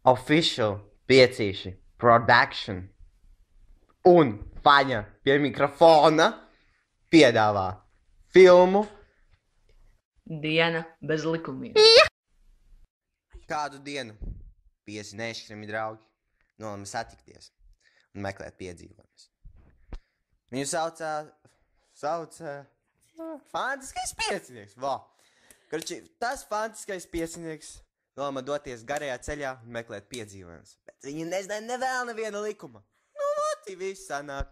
Official Piecīši Production un Faņa pie mikrofona piedāvā filmu Diena bez likumiem. Kādu dienu 5 nešķirami draugi nolēma satikties un meklēt piedzīvojumus. Viņu sauca fantastiskais piecinieks. Tas fantastiskais piecinieks nolēma doties garajā ceļā un meklēt piedzīvojumus. Bet viņi nezināja nevēl neviena likuma. Nu, loti viss sanāk.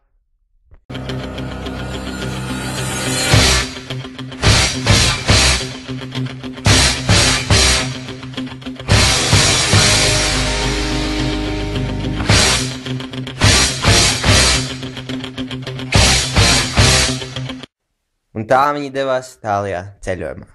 Un tā viņi devās tālajā ceļojumā.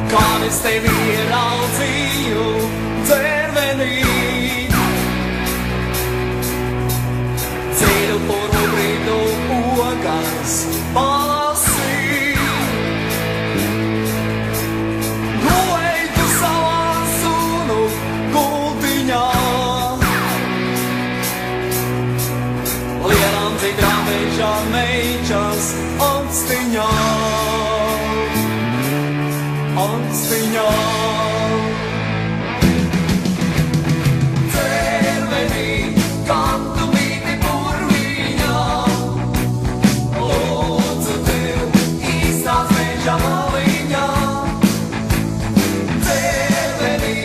Kad es tevi ieraudzīju dzērvenī, ceļu purvu brīdu ogas balsī. Gulēji tu savā sunu gultiņā, lielām dziļām bežām meičas augstiņā. Dzērvenī, kad tu mīti purviņā, lūdzu tev īstās meža maliņā. Dzērvenī,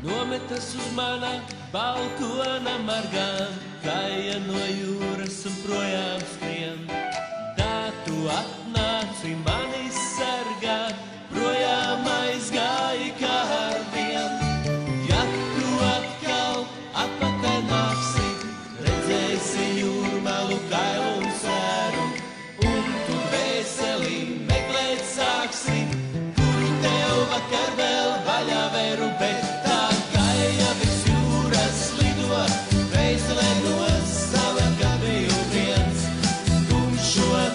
Nometas uz mana balkona margām, kāja no jūras un projām skrien. Tā tu atnāci mani sargāt, projām aizgāji kārdien. Ja tu atkal atpakaļ nāksi, redzēsi jūrmalu kailu un sēru, un tu dvēselī meklēt sāksi, kur tev vakar vēl vaļā veru, bet tā kāja virs jūras lido.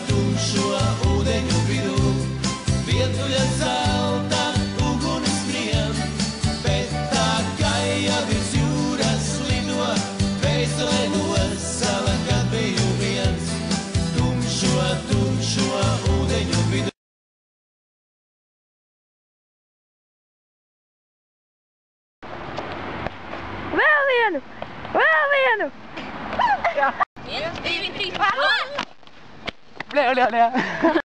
Tumšo ūdeņu vidū, vientuļa zelta ugunis skrien, bet tā kāja virs jūras lido, vēstulē no sala, kad biju viens. Tumšo ūdeņu vidū. Vēl vienu! 1, 2, 3, pārlāk! Bļā!